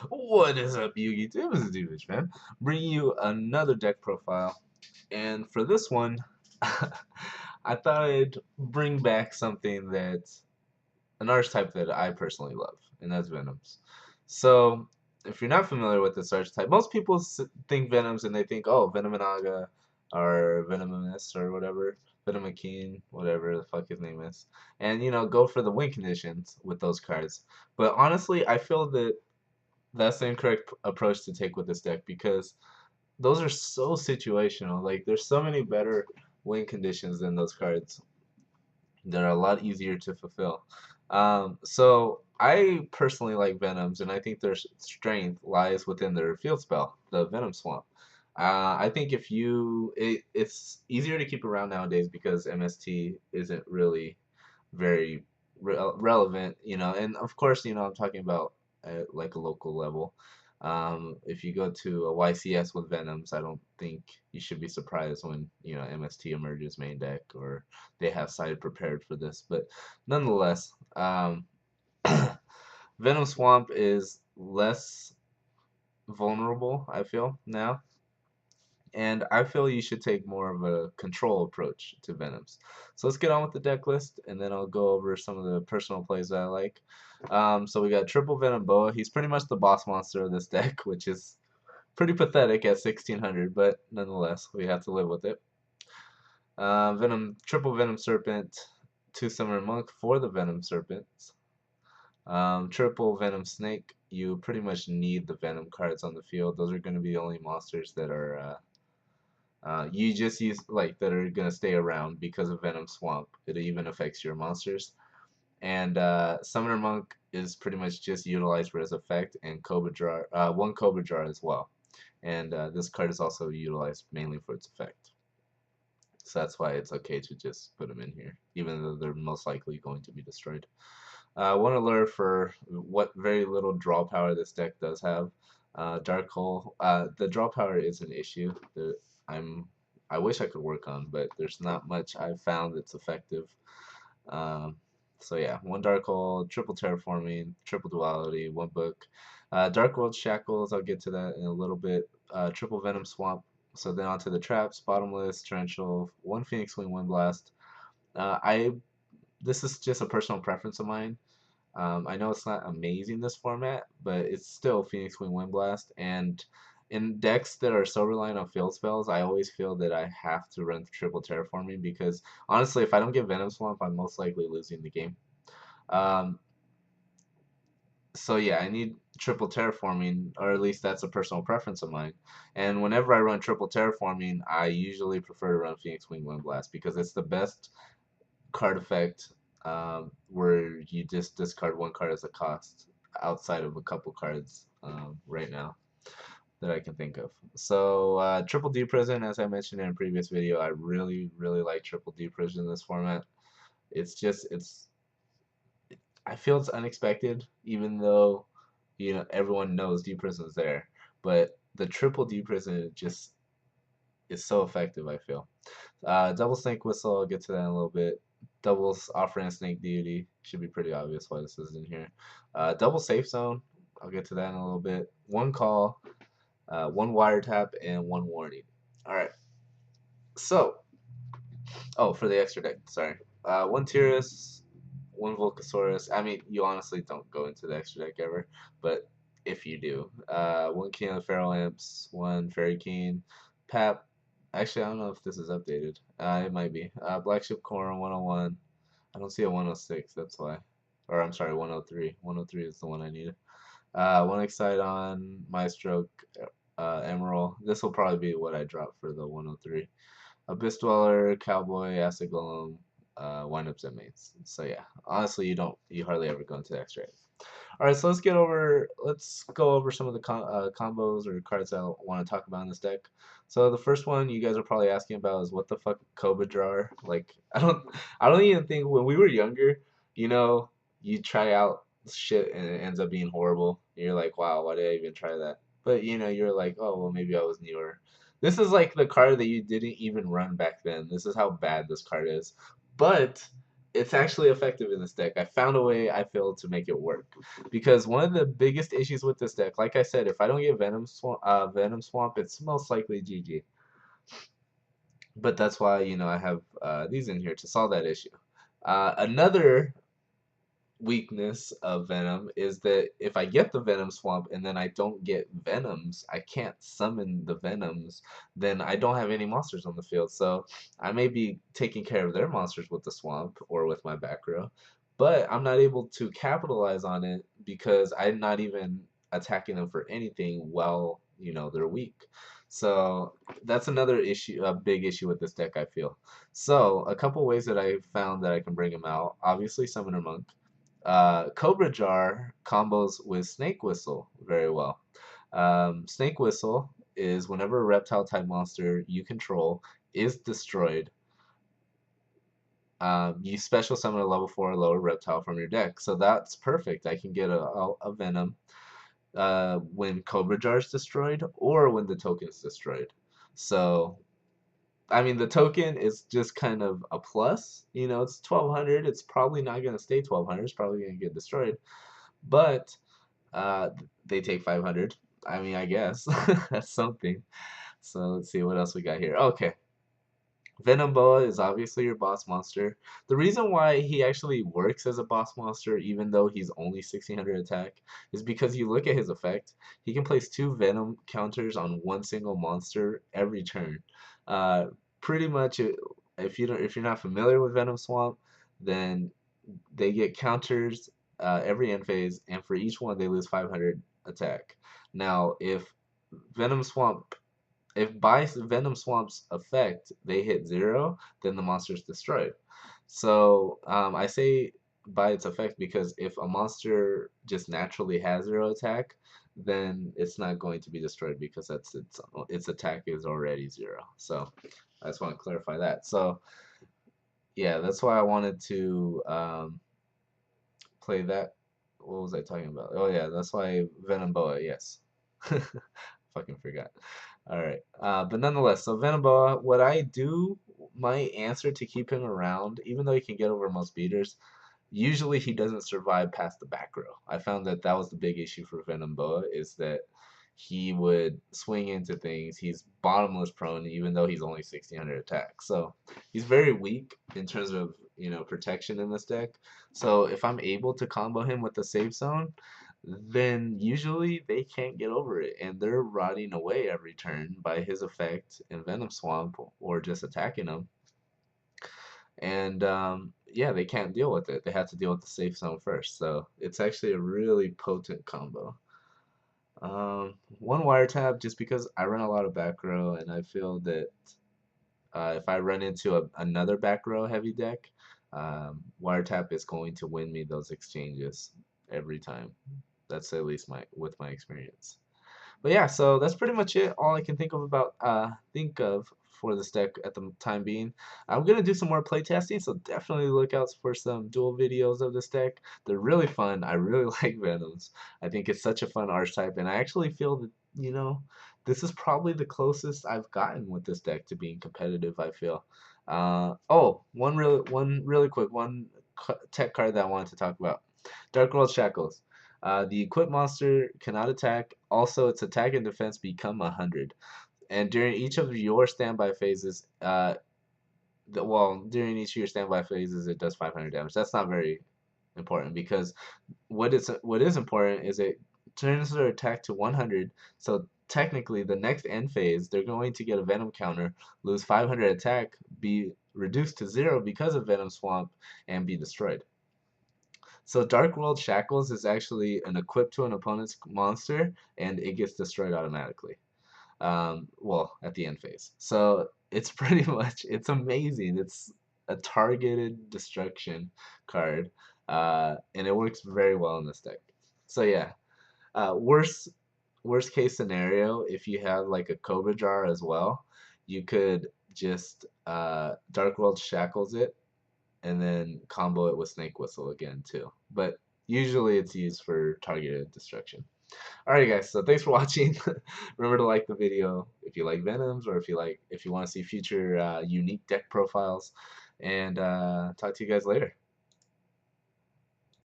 What is up, Yugi? It was DFishFan, bringing you another deck profile. And for this one, I thought I'd bring back something that's an archetype that I personally love, and that's Venoms. So, if you're not familiar with this archetype, most people think Venoms and they think, oh, Venomanaga or Venomous or whatever, Venomakeen, whatever the fuck his name is. And, go for the win conditions with those cards. But honestly, I feel that that's the incorrect approach to take with this deck because those are so situational. Like there's so many better win conditions than those cards that are a lot easier to fulfill. So I personally like Venoms, and I think their strength lies within their field spell, the Venom Swamp. I think it's easier to keep around nowadays because MST isn't really very relevant, and of course, I'm talking about at like a local level. If you go to a YCS with Venoms, I don't think you should be surprised when, MST emerges main deck or they have side prepared for this. But nonetheless, Venom Swamp is less vulnerable, I feel, now. And I feel you should take more of a control approach to Venoms. So let's get on with the deck list, and then I'll go over some of the personal plays that I like. So we got triple Venom Boa. He's pretty much the boss monster of this deck, which is pretty pathetic at 1600, but nonetheless, we have to live with it. Triple Venom Serpent, 2 Summoner Monk for the Venom Serpents. Triple Venom Snake, you pretty much need the Venom cards on the field. Those are going to be the only monsters that are you just use like that are gonna stay around because of Venom Swamp. It even affects your monsters. And Summoner Monk is pretty much just utilized for his effect, and Cobra Jar, one Cobra Jar as well. And this card is also utilized mainly for its effect. So that's why it's okay to just put them in here, even though they're most likely going to be destroyed. One alert for what very little draw power this deck does have. Dark Hole. The draw power is an issue that I wish I could work on, but there's not much I've found that's effective. Um, so yeah, one Dark Hole, triple Terraforming, triple Duality, one book. Dark World Shackles, I'll get to that in a little bit. Triple Venom Swamp. So then onto the traps, Bottomless, Torrential, one Phoenix Wing, one Blast. I This is just a personal preference of mine. I know it's not amazing this format, but it's still Phoenix Wing Wind Blast. And in decks that are so reliant on field spells, I always feel that I have to run triple terraforming because honestly, if I don't get Venom Swamp, I'm most likely losing the game. Um, so yeah, I need triple terraforming, or at least that's a personal preference of mine. And whenever I run triple terraforming, I usually prefer to run Phoenix Wing Wind Blast because it's the best card effect where you just discard one card as a cost outside of a couple cards right now that I can think of. So Triple D Prison, as I mentioned in a previous video, I really, really like Triple D Prison in this format. I feel it's unexpected, even though, everyone knows D Prison is there. But the Triple D Prison just is so effective, I feel. Double Snake Whistle, I'll get to that in a little bit. Doubles Offering Snake Deity, should be pretty obvious why this is in here. Double Safe Zone, I'll get to that in a little bit. One Call, one Wiretap, and one Warning. Alright, so, for the extra deck, sorry. One Tyrus, one Volcasaurus. I mean, you honestly don't go into the extra deck ever, but if you do. One King of the Feral Imps, one Fairy King, Pap. Actually, I don't know if this is updated. It might be. Black Ship Corn 101. I don't see a 106, that's why. Or I'm sorry, 103. 103 is the one I needed. One Exciton, Maestro, Emerald. This will probably be what I drop for the 103. Abyss Dweller, Cowboy, Acid Golem, windups and mains. So yeah, honestly, you hardly ever go into extra. All right, so let's go over some of the combos or cards I want to talk about in this deck. So the first one you guys are probably asking about is what the fuck Cobra Jar? Like I don't even think when we were younger, you know, you try out shit and it ends up being horrible. You're like, wow, why did I even try that? But you're like, oh well, maybe I was newer. This is like the card that you didn't even run back then. This is how bad this card is. But it's actually effective in this deck. I found a way, I feel, to make it work. Because one of the biggest issues with this deck, like I said, if I don't get Venom Swamp, it's most likely GG. But that's why, I have these in here to solve that issue. Another weakness of Venom is that if I get the Venom Swamp and then I don't get Venoms, I can't summon the Venoms, then I don't have any monsters on the field. So I may be taking care of their monsters with the Swamp or with my back row, but I'm not able to capitalize on it because I'm not even attacking them for anything while, they're weak. So that's another issue, a big issue with this deck, I feel. So a couple ways that I found that I can bring him out. Obviously, Summoner Monk. Cobra Jar combos with Snake Whistle very well. Snake Whistle is whenever a reptile type monster you control is destroyed, you special summon a level 4 or lower reptile from your deck. So that's perfect. I can get a Venom when Cobra Jar is destroyed or when the token is destroyed. So I mean, the token is just kind of a plus. It's 1200. It's probably not going to stay 1200. It's probably going to get destroyed. But they take 500. I mean, I guess that's something. So let's see what else we got here. Okay. Venom Boa is obviously your boss monster. The reason why he actually works as a boss monster, even though he's only 1600 attack, is because you look at his effect. He can place 2 Venom counters on one single monster every turn. Uh, Pretty much, if you're not familiar with Venom Swamp, then they get counters every end phase, and for each one they lose 500 attack. Now, Venom Swamp if by Venom Swamp's effect they hit 0, then the monster is destroyed. So I say by its effect because if a monster just naturally has 0 attack, then it's not going to be destroyed because its attack is already 0. So I just want to clarify that. So yeah, that's why I wanted to play that. What was I talking about? Oh yeah, that's why Venom Boa. Yes, fucking forgot. All right. But nonetheless, so Venomoa, what I do, my answer to keep him around, even though he can get over most beaters, usually he doesn't survive past the back row. I found that that was the big issue for Venomoa, is that he would swing into things. He's bottomless prone, even though he's only 1600 attack. So he's very weak in terms of protection in this deck. So if I'm able to combo him with the safe zone, then usually they can't get over it and they're rotting away every turn by his effect in Venom Swamp or just attacking him. And yeah, they can't deal with it. They have to deal with the safe zone first. So it's actually a really potent combo. One wiretap just because I run a lot of back row and I feel that if I run into another back row heavy deck, wiretap is going to win me those exchanges every time. That's at least with my experience. But yeah, so that's pretty much it. All I can think of for this deck at the time being. I'm gonna do some more playtesting, so definitely look out for some dual videos of this deck. They're really fun. I really like Venoms. I think it's such a fun archetype, and I actually feel that this is probably the closest I've gotten with this deck to being competitive. I feel. Oh, one really quick tech card that I wanted to talk about. Dark World Shackles. The equipped monster cannot attack. Also, its attack and defense become 100. And during each of your standby phases, during each of your standby phases, it does 500 damage. That's not very important because what is important is it turns their attack to 100. So technically, the next end phase, they're going to get a Venom counter, lose 500 attack, be reduced to 0 because of Venom Swamp, and be destroyed. So Dark World Shackles is actually an equip to an opponent's monster, and it gets destroyed automatically. Well, at the end phase. So it's it's amazing. It's a targeted destruction card, and it works very well in this deck. So yeah, worst case scenario, if you have like a Cobra Jar as well, you could just Dark World Shackles it and then combo it with Snake Whistle again too. But usually it's used for targeted destruction. Alright guys, so thanks for watching. Remember to like the video if you like Venoms or if you want to see future unique deck profiles. And talk to you guys later.